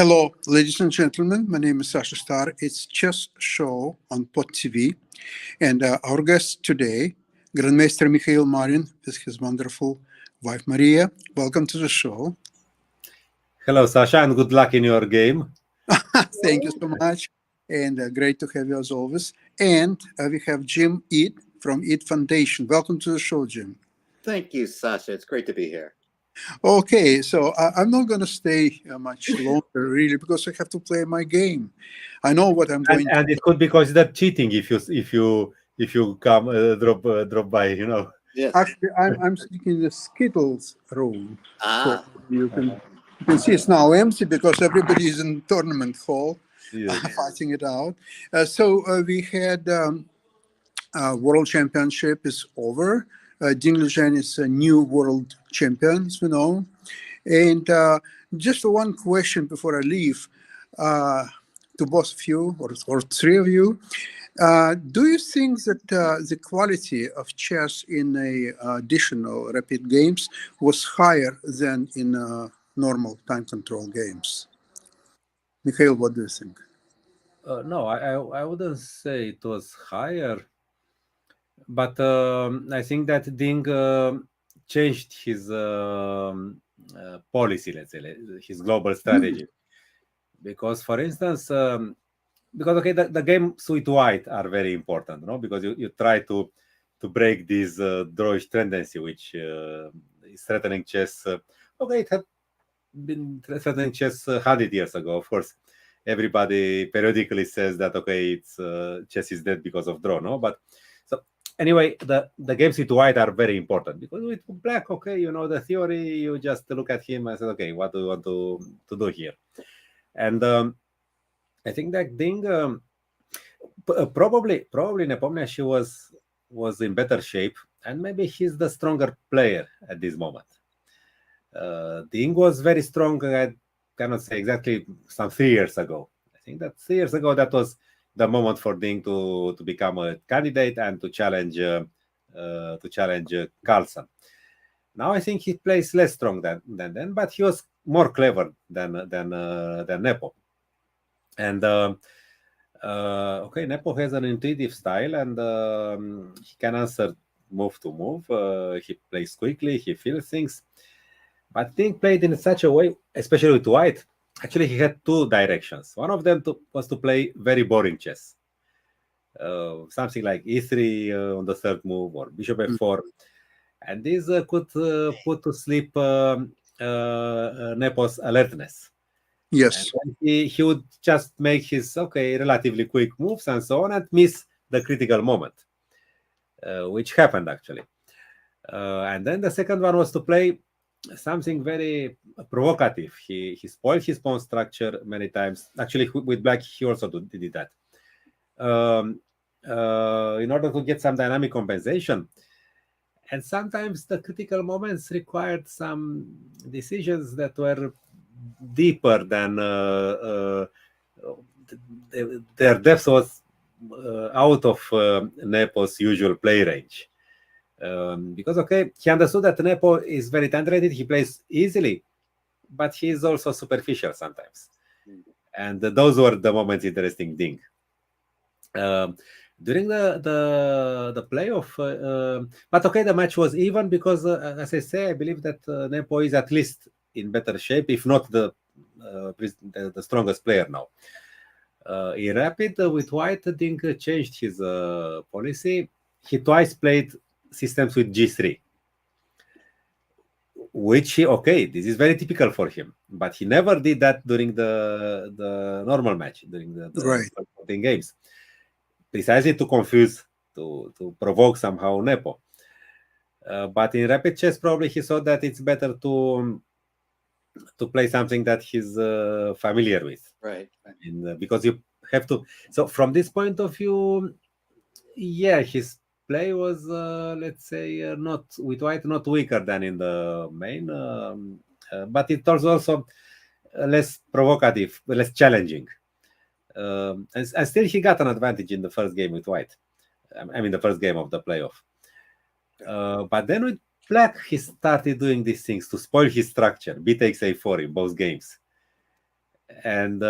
Hello, ladies and gentlemen. My name is Sasha Star. It's Chess Show on Pot TV. And our guest today, Grandmaster Mikhail Marin, with his wonderful wife Maria. Welcome to the show. Hello, Sasha, and good luck in your game. Thank you so much. And great to have you as always. And we have Jim Eid from Eid Foundation. Welcome to the show, Jim. Thank you, Sasha. It's great to be here. Okay, so I'm not going to stay much longer, really, because I have to play my game. I know what I'm going and it could be considered cheating if you come drop by, you know. Yes. Actually, I'm sitting in the Skittles room. Ah. So you can see it's now empty because everybody is in tournament hall fighting it out. We had World Championship is over. Ding Liren is a new world champion, as we know. And just one question before I leave to both of you or three of you. Do you think that the quality of chess in additional rapid games was higher than in normal time control games? Mikhail, what do you think? No, I wouldn't say it was higher, but I think that Ding changed his policy, let's say, his global strategy. Because, for instance, the games with white are very important, no? Because you try to break this drawish tendency, which is threatening chess. It had been threatening chess 100 years ago. Of course, everybody periodically says that it's chess is dead because of draw, no? But so anyway, the games with white are very important because with black, you know the theory. You just look at him and say, what do you want to do here? And I think that Ding probably Nepomniachtchi was in better shape, and maybe he's the stronger player at this moment. Ding was very strong. I cannot say exactly, some 3 years ago. I think that 3 years ago that was the moment for Ding to become a candidate and to challenge Carlsen. Now I think he plays less strong than then, but he was more clever than Nepo. And Nepo has an intuitive style, and he can answer move to move. He plays quickly, he feels things. But Ding played in such a way, especially with white. Actually, he had two directions. One of them was to play very boring chess. Something like e3 on the third move or bishop f4. And this could put to sleep Nepo's alertness. Yes. And he would just make his relatively quick moves and so on and miss the critical moment, which happened actually. And then the second one was to play something very provocative. He spoiled his pawn structure many times. Actually, with black, he also did that. In order to get some dynamic compensation. And sometimes the critical moments required some decisions that were deeper than their depth was out of Nepo's usual play range. Because he understood that Nepo is very tenderated, he plays easily, but he is also superficial sometimes. And those were the moments interesting Ding. During the playoff, but the match was even because, as I say, I believe that Nepo is at least in better shape, if not the strongest player now. In rapid with white, Ding changed his policy. He twice played systems with g3, which this is very typical for him, but he never did that during the normal match, during the games, precisely to confuse, to provoke somehow Nepo. But in rapid chess, probably he saw that it's better to play something that he's familiar with, right? Because you have to. So from this point of view, his play was, let's say, not with white, not weaker than in the main, but it was also less provocative, less challenging. And still, he got an advantage in the first game with white. I mean, the first game of the playoff. But then with black, he started doing these things to spoil his structure. B takes a4 in both games. And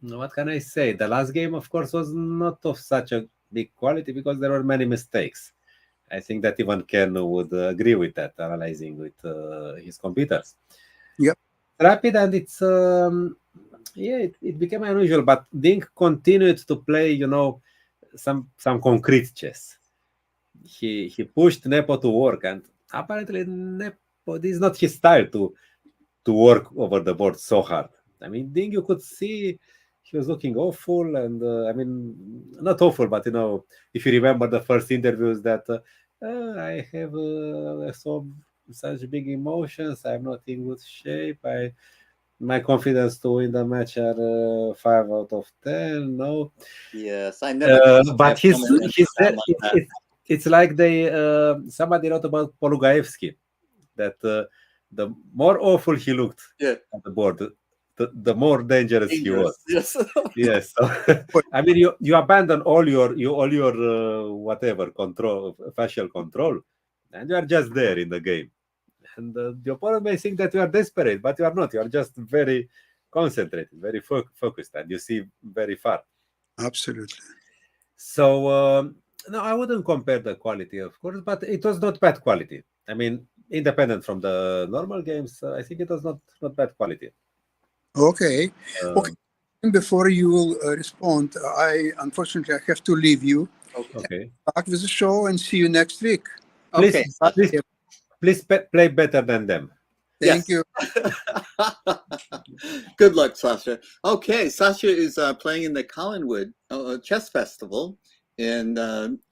what can I say? The last game, of course, was not of such a big quality because there were many mistakes. I think that even Ken would agree with that, analyzing with his computers. Yep. Rapid, and it's it became unusual, but Dink continued to play, some concrete chess. He pushed Nepo to work, and apparently Nepo, this is not his style to work over the board so hard. I mean, Ding, you could see he was looking awful, and I mean, not awful, but if you remember the first interviews that I have such big emotions, I'm not in good shape. My confidence to win the match are 5 out of 10. No, Yes, I never. but he said like that. it's like somebody wrote about Polugaevsky that the more awful he looked Yeah. on the board, the more dangerous he was. Yes. Yes. So, I mean, you abandon all your whatever control, facial control, and you are just there in the game. And the opponent may think that you are desperate, but you are not. You are just very concentrated, very focused, and you see very far. Absolutely. So no, I wouldn't compare the quality, of course, but it was not bad quality. I mean, independent from the normal games, I think it was not bad quality. Okay. Okay. Before you will respond, unfortunately I have to leave you. Okay. Back with the show and see you next week. Okay. Please play better than them. Thank you. Good luck, Sasha. Okay, Sasha is playing in the Collingwood Chess Festival in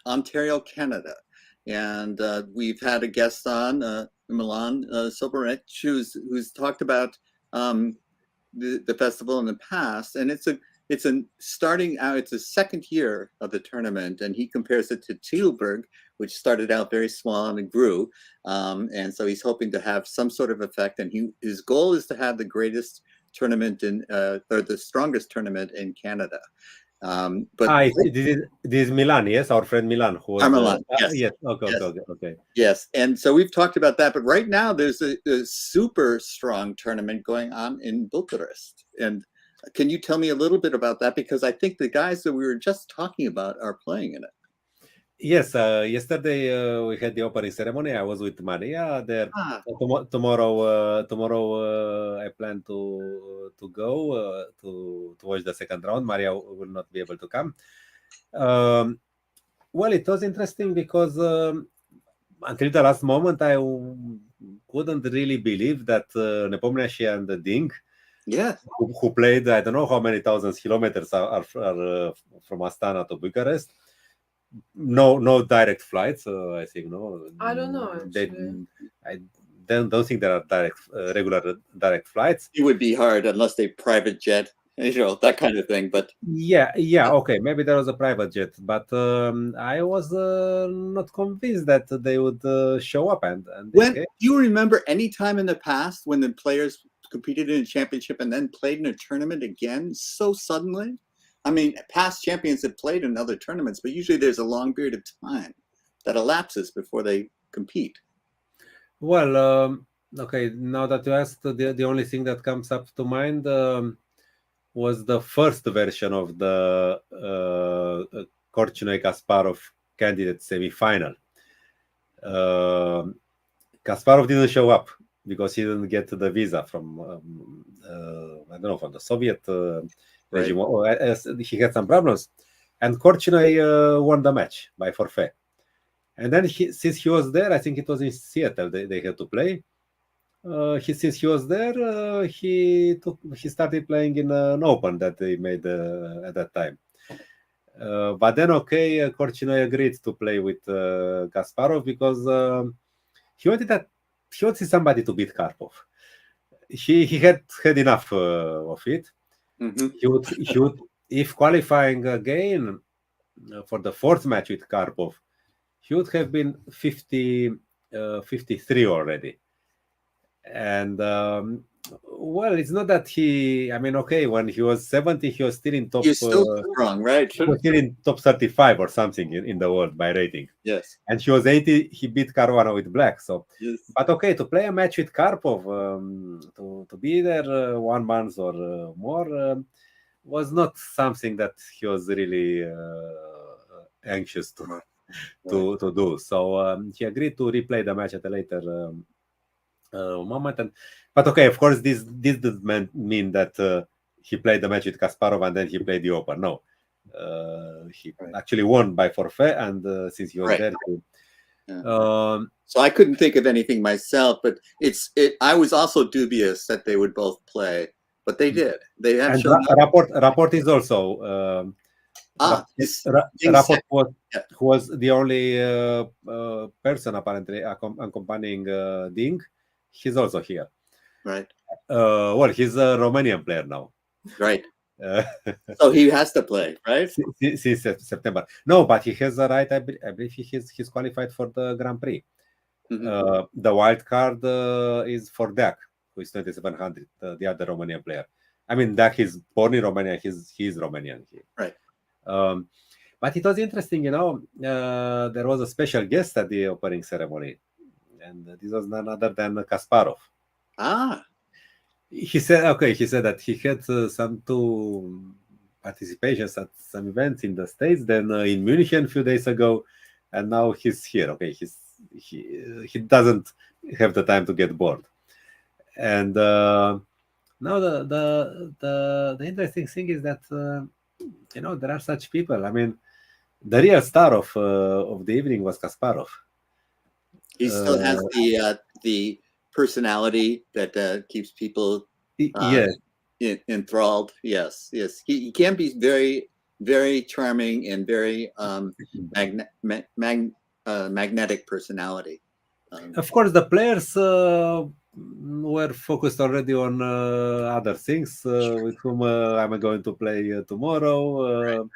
Ontario, Canada. And we've had a guest on, Milan Soberec, who's talked about the festival in the past. And it's starting out, it's the second year of the tournament, and he compares it to Tilburg, which started out very small and grew. And so he's hoping to have some sort of effect. And his goal is to have the greatest tournament or the strongest tournament in Canada. But this is Milan, yes, our friend Milan, who was Milan, yes. Yes. Okay. Yes, and so we've talked about that. But right now, there's a super strong tournament going on in Bucharest. And can you tell me a little bit about that? Because I think the guys that we were just talking about are playing in it. Yes, yesterday we had the opening ceremony. I was with Maria there. Tomorrow I plan to go to watch the second round. Maria will not be able to come. Well, it was interesting because until the last moment I couldn't really believe that Nepomniachtchi and Ding, who played I don't know how many thousands kilometers are from Astana to Bucharest. No direct flights. I think no. I don't know. I don't think there are regular direct flights. It would be hard unless they private jet, that kind of thing. But yeah. Okay, maybe there was a private jet, but I was not convinced that they would show up. And do you remember any time in the past when the players competed in a championship and then played in a tournament again so suddenly? I mean, past champions have played in other tournaments, but usually there's a long period of time that elapses before they compete. Well, okay, now that you asked, the only thing that comes up to mind was the first version of the Korchnoi-Kasparov candidate semi-final. Kasparov didn't show up because he didn't get the visa from, I don't know, from the Soviet regime. He had some problems, and Korchnoi won the match by forfeit. And then since he was there, I think it was in Seattle they had to play. Since he was there, he started playing in an open that they made at that time. But then, Korchnoi agreed to play with Kasparov because he wanted somebody to beat Karpov. He had enough of it. Mm-hmm. He would, if qualifying again for the fourth match with Karpov, he would have been 53 already. And Well, it's not that he. I mean, okay, when he was 70, he was still in top. You're still strong, right? He was still in top 35 or something in the world by rating. Yes. And he was 80. He beat Caruana with black. So, Yes. but okay, to play a match with Karpov, to be there 1 month or more, was not something that he was really anxious to do. So he agreed to replay the match at a later moment. But okay, of course, this doesn't mean that he played the match with Kasparov and then he played the Open. No, he actually won by forfeit, and since he was there, so I couldn't think of anything myself. But I was also dubious that they would both play, but they did. They have and shown up. Rapport is also. Rapport was the only person apparently accompanying Ding. He's also here. Right. Well, he's a Romanian player now. Right. So he has to play, right? Since September. No, but he has a right. I believe he's qualified for the Grand Prix. Mm-hmm. The wild card is for Dak, who is 2700, the other Romanian player. I mean, Dak is born in Romania. He's Romanian. Right. But it was interesting, there was a special guest at the opening ceremony, and this was none other than Kasparov. He said that he had some 2 participations at some events in the States, then in Munich a few days ago, and now he's here. Okay, he doesn't have the time to get bored. And now the interesting thing is that there are such people. I mean, the real star of the evening was Kasparov. He still has the personality that keeps people enthralled. Yes. He can be very, very charming and very magnetic personality. Of course, the players were focused already on other things. With whom am I going to play tomorrow?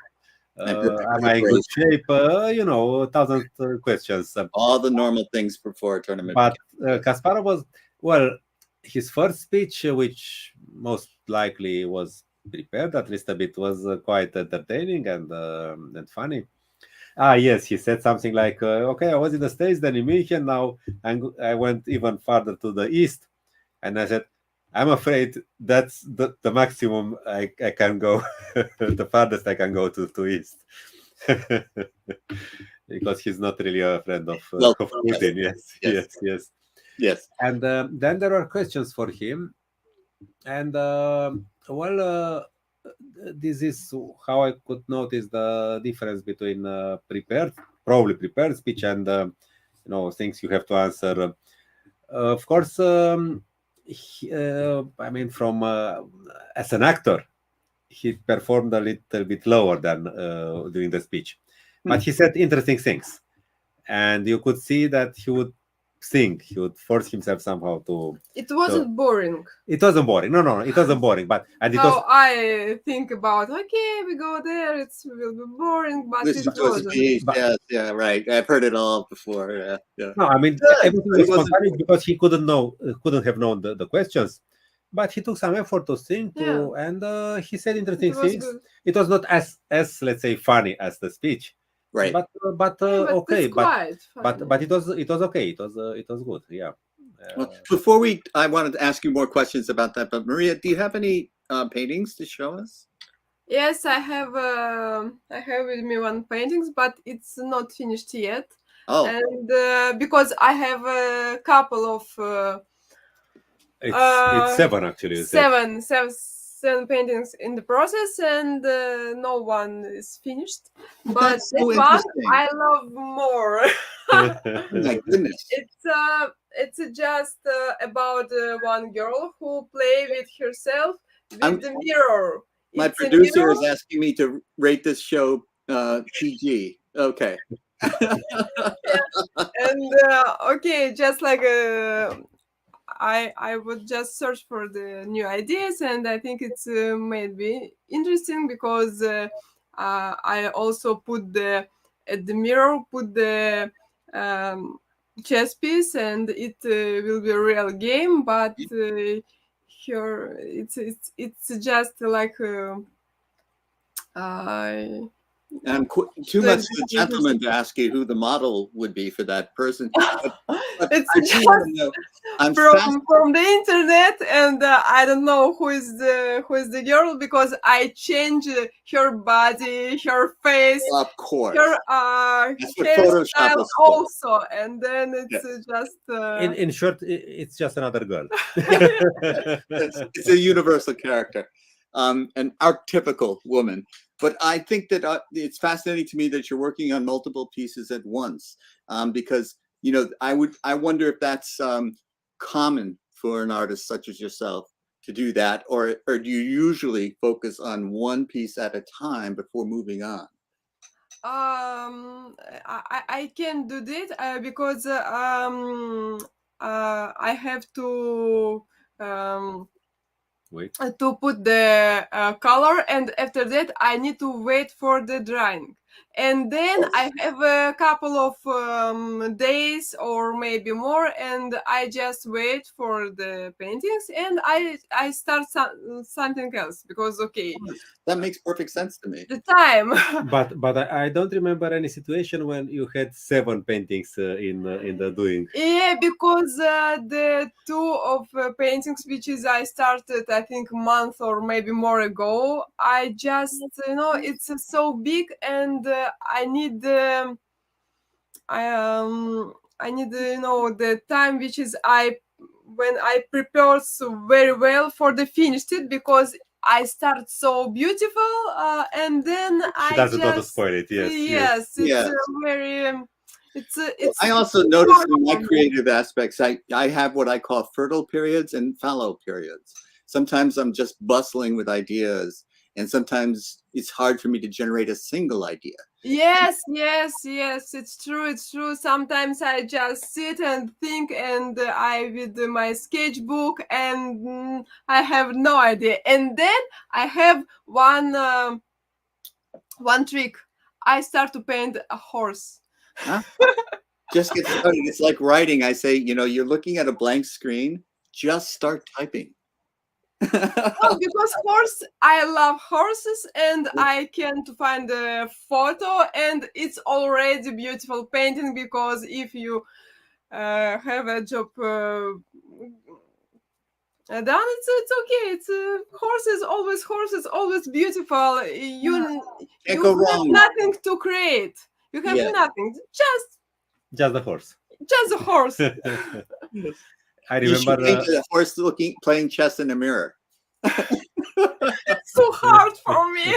Am I in good shape? 1,000 questions. All the normal things before a tournament. But Kasparov was, his first speech, which most likely was prepared at least a bit, was quite entertaining and funny. Yes, he said something like, okay, I was in the States, then in Munich, now I went even farther to the east. And I said, I'm afraid that's the maximum I can go, the farthest I can go to east. Because he's not really a friend of Putin. Yes. And then there are questions for him. And this is how I could notice the difference between probably prepared speech and things you have to answer. Of course, I mean, from as an actor, he performed a little bit lower than during the speech, but he said interesting things, and you could see that he would think, he would force himself somehow to. It wasn't boring. It wasn't boring. No, it wasn't boring. But and it was. I think about we go there. It will be boring, but it wasn't. Yeah, right. I've heard it all before. Yeah. No, I mean everything was spontaneous because he couldn't have known the questions, but he took some effort to think and he said interesting things. Good. It was not as let's say funny as the speech. Right, but okay, but it was okay. It was good. Yeah. Well, I wanted to ask you more questions about that. But Maria, do you have any paintings to show us? Yes, I have with me one paintings, but it's not finished yet. Oh, and because I have a couple of. It's 7 actually. Seven paintings in the process, and no one is finished. But that's so this one I love more. My goodness! It's just about one girl who play with herself with the mirror. My producer is asking me to rate this show PG. Okay. And okay, just like I would just search for the new ideas, and I think it's might be interesting because I also put at the mirror the chess piece, and it will be a real game, but her. It's just like. And too much the gentleman to ask you who the model would be for that person. But It's I do want to know. I'm from the internet, and I don't know who is the girl, because I change her body, her face, of course. her That's what Photoshop hairstyle is for. also, and then it's just In short, it's just another girl. It's a universal character, an archetypical woman. But I think that it's fascinating to me that you're working on multiple pieces at once, because I wonder if that's common for an artist such as yourself to do that, or do you usually focus on one piece at a time before moving on? I can do that because I have to Wait. to put the color, and after that I need to wait for the drying, and then I have a couple of days or maybe more, and I just wait for the paintings, and I start something else, because That makes perfect sense to me. the time. But I don't remember any situation when you had 7 paintings in the doing. Yeah, because the 2 of paintings which is I started, I think, a month or maybe more ago, I just it's so big, and I need I need the time which is when I prepare so very well for the finished it, because I start so beautiful, and then She I doesn't want to just spoil it. Yes. it's Yes. very it's I also notice in my creative aspects, I have what I call fertile periods and fallow periods. Sometimes I'm just bustling with ideas, and sometimes it's hard for me to generate a single idea. Yes, it's true. Sometimes I just sit and think, and I with my sketchbook, and I have no idea. And then I have one trick. I start to paint a horse. Huh? Just get started. It's like writing. I say, you're looking at a blank screen, just start typing. No, because I love horses, and I can to find a photo, and it's already beautiful painting, because if you have a job done, it's okay. It's horses always beautiful. You Can't go have wrong. nothing to create. You have Yeah. nothing. Just the horse. Just a horse. I You should remember. paint a horse playing chess in a mirror. It's too hard for me.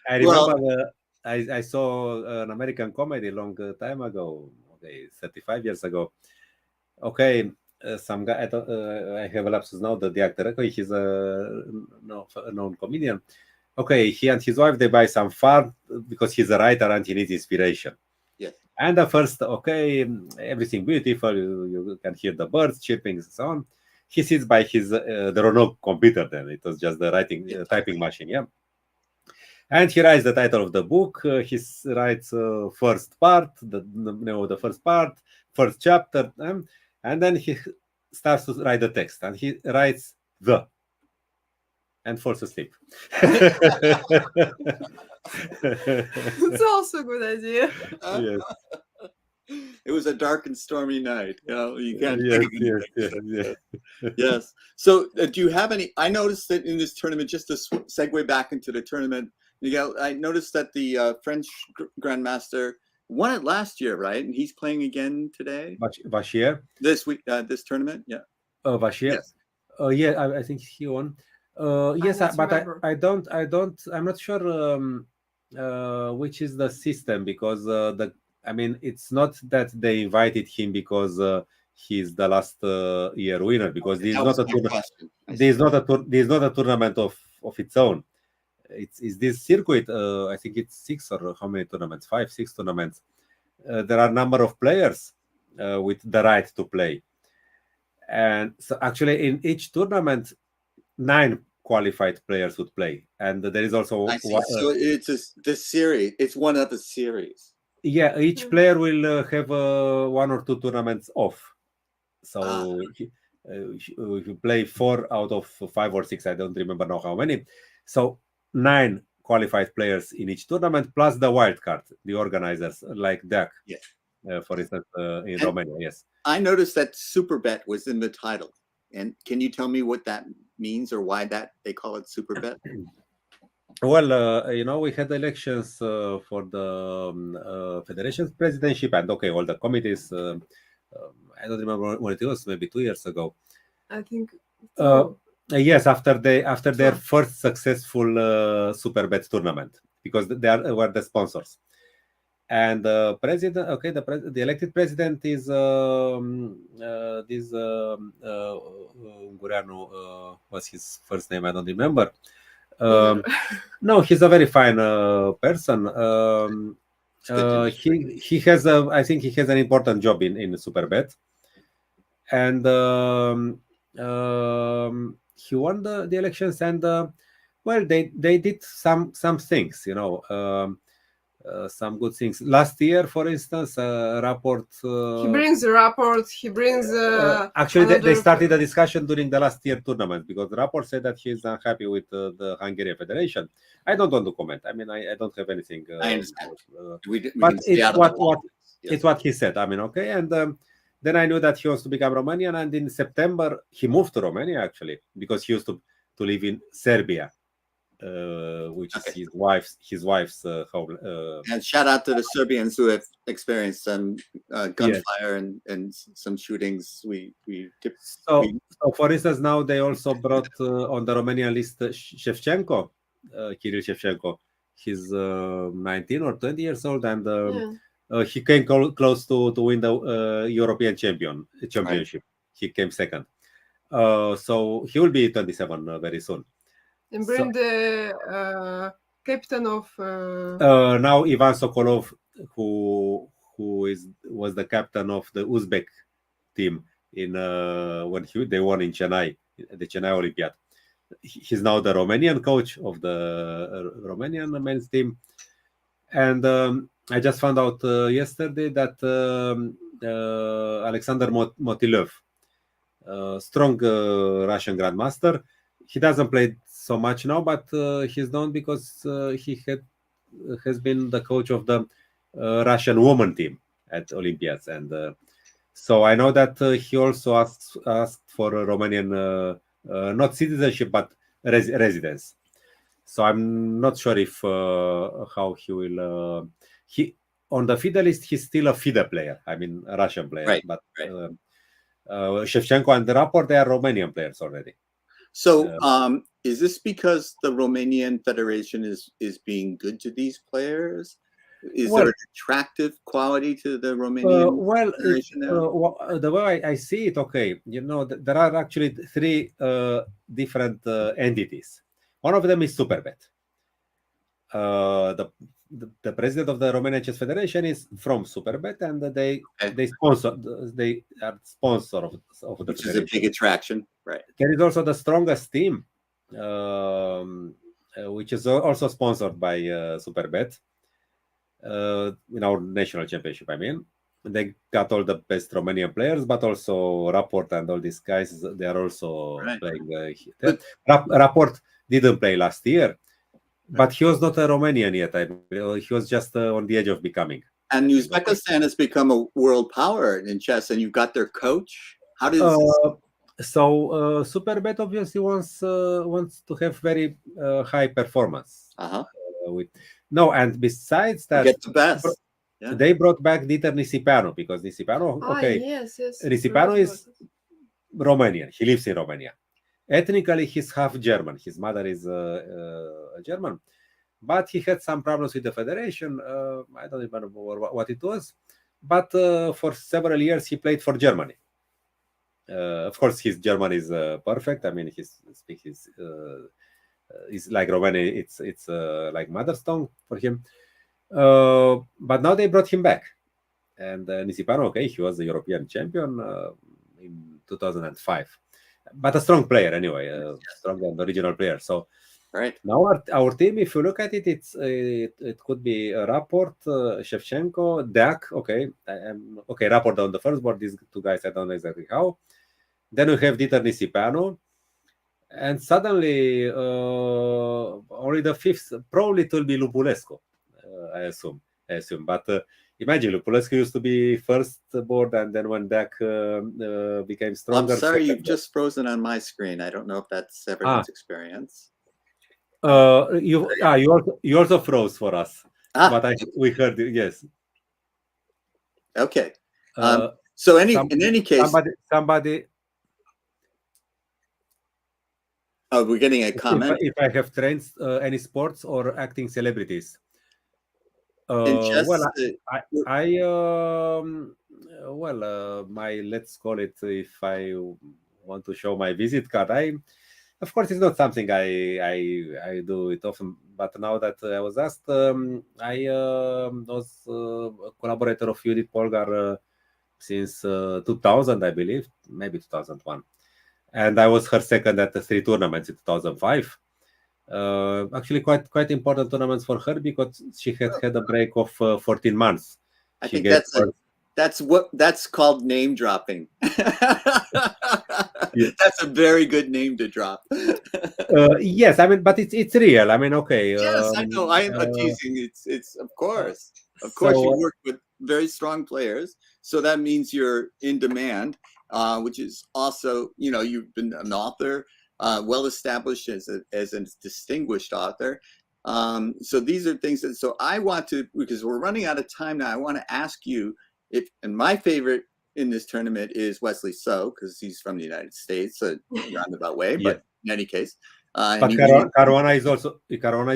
I remember I saw an American comedy long time ago, 35 years ago. Some guy, I have a lapsus now, the actor, he's a known comedian. He and his wife, they buy some farm because he's a writer and he needs inspiration. Yes. And the first, everything beautiful, you can hear the birds chirping and so on. He sits by his, there were no computer then, it was just the typing machine, yeah. And he writes the title of the book. He writes first part, the first part, first chapter, and then he starts to write the text, and he writes and falls asleep. It's also a good idea. Yes. It was a dark and stormy night. You can't. Yes. Yes. So, do you have any? I noticed that in this tournament, just to segue back into the tournament, I noticed that the French Grandmaster won it last year, right? And he's playing again today. Vachier. This week, this tournament, yeah. Vachier. Yes. Yeah, I think he won. Yes, but I'm not sure which is the system, because it's not that they invited him because he's the last year winner, because there's not a tournament of its own. It's this circuit. I think it's 6 or how many tournaments? 5, 6 tournaments. There are a number of players with the right to play, and so actually in each tournament 9 qualified players would play, and there is also so it's this series. It's one of the series. Yeah, each player will have 1 or 2 tournaments off. So you play 4 out of 5 or 6, I don't remember now how many. So 9 qualified players in each tournament, plus the wild card, the organizers like DAC, for instance, in Romania. Yes, I noticed that Superbet was in the title. And can you tell me what that means or why that they call it Superbet? well, we had elections for the federation's presidency, and all the committees. I don't remember when it was, maybe 2 years ago. I think. Yes, after their first successful Superbet tournament, because they were the sponsors. And the president, the elected president is this Ungureanu. What's his first name? I don't remember. No, he's a very fine person. He has I think he has an important job in Superbet, and he won the elections, and they did some things, some good things. Last year, for instance, Rapport. He brings a report. He brings. Actually, they started a discussion during the last year tournament, because Rapport said that he's unhappy with the Hungarian Federation. I don't want to comment. I mean, I don't have anything. I understand. But it's what he said. I mean, okay, and then I knew that he wants to become Romanian, and in September he moved to Romania, actually, because he used to live in Serbia. Which is his wife's home. And shout out to the Serbians who have experienced some gunfire and some shootings. So, for instance, now they also brought on the Romanian list Shevchenko, Kirill Shevchenko. He's 19 or 20 years old, and he came close to win the European championship. Right. He came second. So he will be 27 very soon. And bring the captain of now Ivan Sokolov, who was the captain of the Uzbek team in when they won in Chennai, the Chennai Olympiad. He's now the Romanian coach of the Romanian men's team, and I just found out yesterday that Alexander Motilov, strong Russian grandmaster, he doesn't play so much now, but he's known because he has been the coach of the Russian women team at Olympiads, and so I know that he also asked for a Romanian not citizenship but residence. So I'm not sure if how he will. He on the FIDE list, he's still a FIDE player. I mean, a Russian player, right, but right. Shevchenko and the Rapport, they are Romanian players already. So, is this because the Romanian Federation is being good to these players? Is there an attractive quality to the Romanian Federation now? The way I see it, okay, there are actually 3 different entities. One of them is Superbet. The president of the Romanian Chess Federation is from Superbet, and they are sponsor of the which federation. Is a big attraction, right? There is also the strongest team, which is also sponsored by Superbet in our national championship. I mean, they got all the best Romanian players, but also Rapport and all these guys. They are also playing. Rapport didn't play last year. But he was not a Romanian yet. He was just on the edge of becoming. And Uzbekistan has become a world power in chess, and you've got their coach. How does Superbet obviously wants to have very high performance. And besides that, get the best. They brought back Dieter Nisipeanu, because Nisipeanu, Nisipeanu is Romanian. He lives in Romania. Ethnically, he's half German. His mother is German, but he had some problems with the federation. I don't remember what it was, but for several years he played for Germany. Of course, his German is perfect. I mean, he speaks is like Romanian. It's like mother's tongue for him. But now they brought him back, and Nisipeanu, he was the European champion in 2005. But a strong player anyway, strong and original player. So now our team, if you look at it, it could be Rapport, Shevchenko, DAC. Rapport on the first board. These 2 guys, I don't know exactly how. Then we have Dieter Nisipanu, and suddenly only the fifth, probably it will be Lupulescu, I assume. But imagine Lupulescu used to be first board, and then when Dak became stronger. I'm sorry, you've just frozen on my screen. I don't know if that's everyone's experience. You also froze for us, but we heard you. Yes. Okay. So in any case, somebody. Oh, we're getting a comment. If I have trained any sports or acting celebrities. Well, my, let's call it, if I want to show my visit card, of course it's not something I do it often, but now that I was asked, I was a collaborator of Judith Polgar since 2000, I believe, maybe 2001, and I was her second at the 3 tournaments in 2005. Actually quite important tournaments for her because she had a break of 14 months. I think that's called name dropping. Yes. That's a very good name to drop. Yes, I mean, but it's real. I mean, okay. Yes, I know. I am not teasing. It's of course you work with very strong players, so that means you're in demand, which is also, you've been an author. Well established as a distinguished author. So these are things that, so I want to, because we're running out of time now, I want to ask you and my favorite in this tournament is Wesley So, because he's from the United States, a roundabout way, but in any case. But Caruana is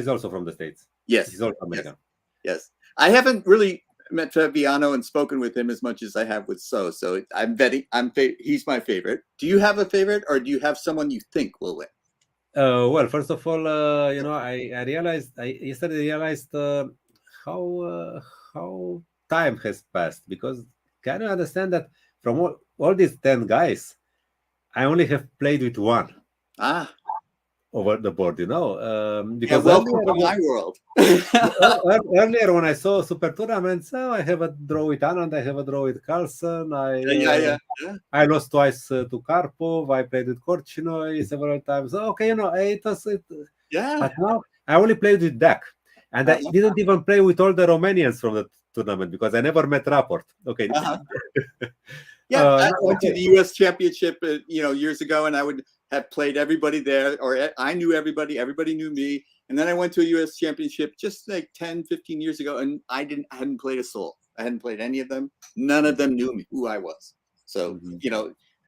also from the States. Yes. He's also American. Yes. I haven't really met Fabiano and spoken with him as much as I have with So I'm betting he's my favorite. Do you have a favorite, or do you have someone you think will win? Well, first of all, I yesterday realized how time has passed, because can you understand that from all these 10 guys, I only have played with one over the board, because welcome to my world. Earlier when I saw super tournaments, I have a draw with Anand, I have a draw with Carlsen, I lost twice to Karpov, I played with Korchnoi several times. Okay, but now I only played with Dak, and I didn't even play with all the Romanians from the tournament because I never met Rapport. Okay. I went to the U.S. Championship, years ago, and I would have played everybody there, or I knew everybody knew me. And then I went to a U.S. Championship just like 10, 15 years ago, and I hadn't played a soul. I hadn't played any of them. None of them knew me, who I was. So,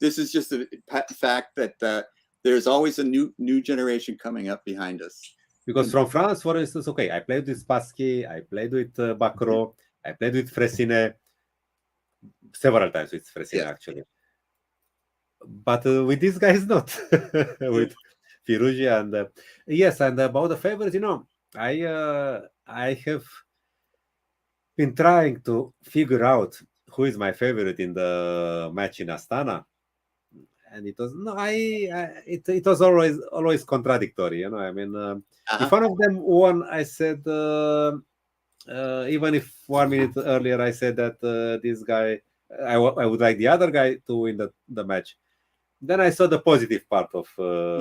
this is just a fact that there's always a new generation coming up behind us. Because from France, for instance, I played with Spassky, I played with Bacro, I played with Fressinet, several times with Fressinet, actually. But with these guys, not. With Firugi and yes, and about the favorites, I have been trying to figure out who is my favorite in the match in Astana, and it was it was always contradictory. I mean, if one of them won, I said, even if 1 minute earlier I said that this guy, I would like the other guy to win the match. Then I saw the positive part of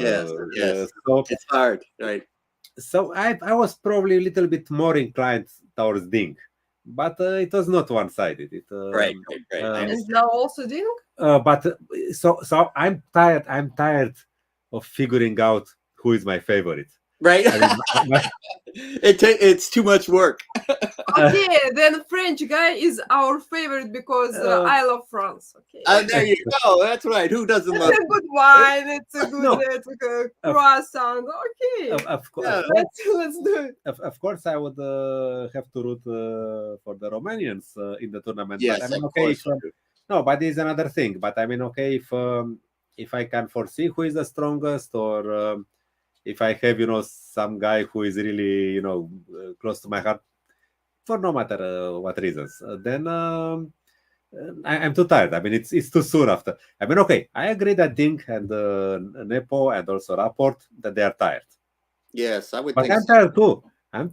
yes. So it's hard, right? So I was probably a little bit more inclined towards Ding, but it was not one-sided. Right. And now also Ding. But so I'm tired of figuring out who is my favorite. Right. It's too much work. Okay, then French guy is our favorite because I love France. Okay. There you go. That's right. Who doesn't love? It's a good wine. It's a good croissant. Okay. Of course. Yeah, let's do it. Of course, I would have to root for the Romanians in the tournament. Yes, but I mean, of course. No, but this is another thing. But I mean, if I can foresee who is the strongest, or if I have, some guy who is really, close to my heart, for no matter what reasons, then I'm too tired. I mean, it's too soon after. I mean, I agree that Ding and Nepo and also Rapport, that they are tired. Yes, I would. But I'm tired too.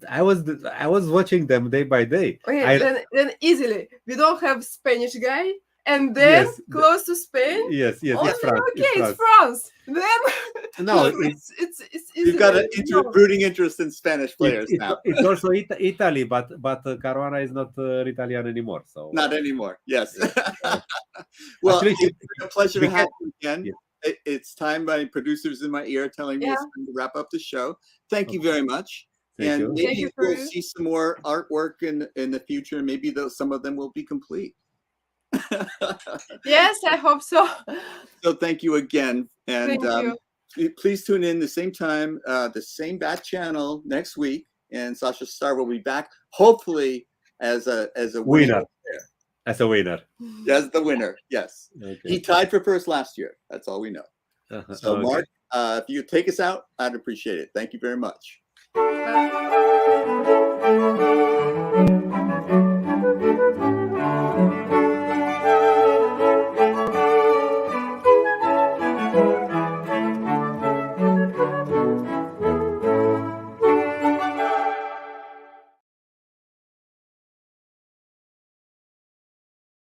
I was watching them day by day. Okay, then easily we don't have Spanish guy and then Yes, close to Spain. yes, Only, it's France. okay, it's France. Then No, it's You've got an easy. rooting interest in Spanish players now. it's also Italy, but Caruana is not Italian anymore. So Not anymore. Yes. so- Well, Actually, it's been a pleasure to we have can- you again. Yeah. It's time. My producer's in my ear telling me it's Yeah. time to wrap up the show. Thank you very much. Thank And you. Thank maybe you for we'll you. see some more artwork in the future. Maybe some of them will be complete. Yes, I hope so. So thank you again. And Thank you. please tune in the same time, the same bat channel next week. And Sasha Star will be back, hopefully as a Winner. As a winner. as the winner. Yes, Okay. he tied for first last year. That's all we know. So Okay. Mark, if you could take us out, I'd appreciate it. Thank you very much. Bye.